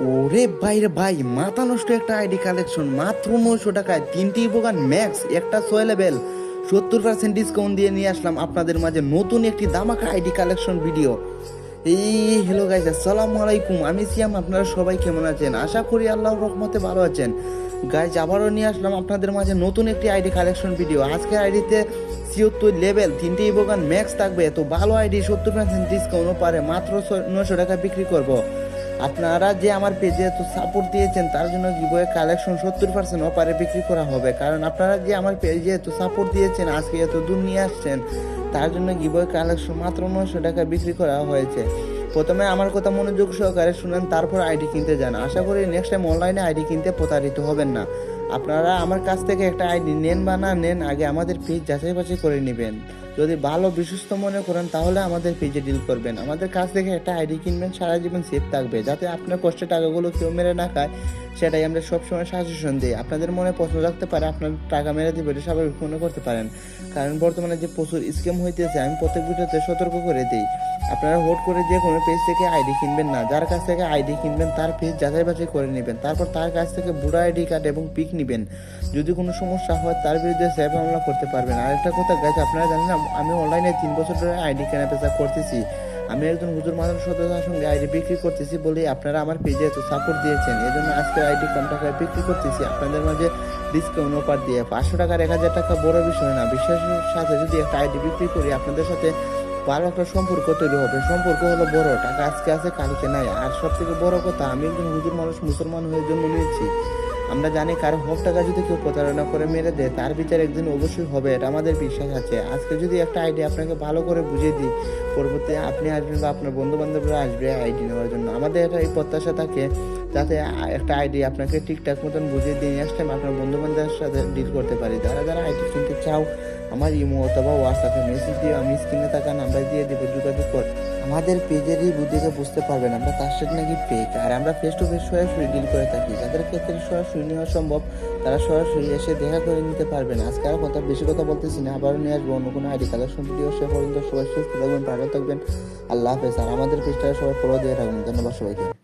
ওরে ভাই রে ভাই, মাথা নষ্ট একটা আইডি কালেকশন মাত্র 900 টাকায় 3টি ইভোগান ম্যাক্স একটা 6 লেভেল 70% ডিসকাউন্ট দিয়ে নিয়ে আসলাম আপনাদের মাঝে নতুন একটি দামাকা ID collection video. Hello guys, আসসালামু আলাইকুম, আমি সিয়াম। আপনারা সবাই কেমন আছেন? আশা করি আল্লাহর রহমতে ভালো আছেন। গাইস, আবারও নিয়ে আসলাম আপনাদের মাঝে নতুন একটি আইডি কালেকশন ভিডিও। আজকের আইডিতে 76 লেভেল 3টি ইভোগান ম্যাক্স থাকবে। তো ভালো আইডি 70% ডিসকাউন্টও পারে মাত্র 900 টাকা বিক্রি করব। আপনারা যে আমার পেজে এত সাপোর্ট দিয়েছেন তার জন্য গিভওয়ে কালেকশন 70% অফারে বিক্রি করা হবে। কারণ আপনারা যে আমার পেজে এত সাপোর্ট দিয়েছেন, আজকে এত দূর নিয়ে আসছেন, তার জন্য গিভওয়ে কালেকশন মাত্র 900 টাকা বিক্রি করা হয়েছে। প্রথমে আমার কথা মনোযোগ সহকারে শুনেন, তারপর আইডি কিনতে যান। আশা করি নেক্সট টাইম অনলাইনে আইডি কিনতে প্রতারিত হবেন না। আপনারা আমার কাছ থেকে একটা আইডি নেন বা না নেন, আগে আমাদের পেজ যাচাই বাছাই করে নেবেন। যদি ভালো বিশ্বস্ত মনে করেন তাহলে আমাদের পেজে ডিল করবেন। আমাদের কাছ থেকে একটা আইডি কিনবেন, সারা জীবন সেফ থাকবে, যাতে আপনার কষ্টের টাকাগুলো কেউ মেরে না খায়। সেটাই আমরা সবসময় সাজেশন দিই। আপনাদের মনে প্রশ্ন রাখতে পারে আপনার টাকা মেরে দিবে, এটা স্বাভাবিক মনে করতে পারেন। কারণ বর্তমানে যে প্রচুর স্ক্যাম হইতেছে, আমি প্রত্যেক ভিডিওতে সতর্ক করে দিই। আপনারা হোট করে যে কোনো পেজ থেকে আইডি কিনবেন না। যার কাছ থেকে আইডি কিনবেন তার পেজ যাচাই বাছাই করে নেবেন। তারপর তার কাছ থেকে বুড়ো আইডি কার্ড এবং পিক নেবেন। যদি কোনো সমস্যা হয় তার বিরুদ্ধে সেফ মামলা করতে পারবেন। আরেকটা কথা গাইজ, আপনারা জানেন না, আমি অনলাইনে 3 বছর ধরে আইডি কেনা বেচা করতেছি। আমি একজন হুজুর মানুষ সদস্যের সঙ্গে আইডি বিক্রি করতেছি বলেই আপনারা আমার পেজে এত সাপোর্ট দিয়েছেন। এই জন্য আজকে আইডি কম টাকায় বিক্রি করতেছি আপনাদের মাঝে ডিসকাউন্ট অফার দিয়ে। 500 টাকার 1000 টাকা বড় বিষয় না। বিশ্বাসের সাথে যদি একটা আইডি বিক্রি করি, আপনাদের সাথে ভালো একটা সম্পর্ক তৈরি হবে। সম্পর্ক হলো বড়, টাকা আজকে আছে কালকে নাই। আর সব থেকে বড় কথা, আমি একজন হুজুর মানুষ, মুসলমান হয়ে জন্ম নিয়েছি। আমরা জানি কারো হক টাকা যদি কেউ প্রতারণা করে মেরে দেয়, তার বিচার একদিন অবশ্যই হবে, এটা আমাদের বিশ্বাস আছে। আজকে যদি একটা আইডি আপনাকে ভালো করে বুঝিয়ে দিই, পরবর্তী আপনি আসবেন বা আপনার বন্ধু বান্ধবরা আসবে আইডি নেওয়ার জন্য। আমাদের এটা এই প্রত্যাশা থাকে যাতে একটা আইডি আপনাকে ঠিকঠাক মতন বুঝিয়ে দিয়ে নেক্সট টাইম আপনার বন্ধু বান্ধবের সাথে ডিল করতে পারি। যারা যারা আইডি কিনতে চাও, আমার ইমো অথবা হোয়াটসঅ্যাপে মেসেজ দিয়ে আমি স্ক্রিনে থাকা নাম্বার দিয়ে দেবো, যোগাযোগ কর। আমাদের পেজেরই বুদ্ধিকে বুঝতে পারবেন আমরা তার সাথে নাকি ফেক। আর আমরা ফেস টু ফেস সরাসরি ডিল করে থাকি। যাদের ক্ষেত্রে সরাসরি নেওয়া সম্ভব, তারা সরাসরি এসে দেখা করে নিতে পারবেন। আজকে আর কথা বেশি কথা বলতেছি না, আবারও নিয়ে আসবো অন্য কোনো আইডি কালেকশন ভিডিও। সে পর্যন্ত সবাই সুস্থ থাকবেন, ভালো থাকবেন। আল্লাহ হাফেজ। আর আমাদের পেজটা সবাই ফলো দিয়ে থাকবেন। ধন্যবাদ সবাইকে।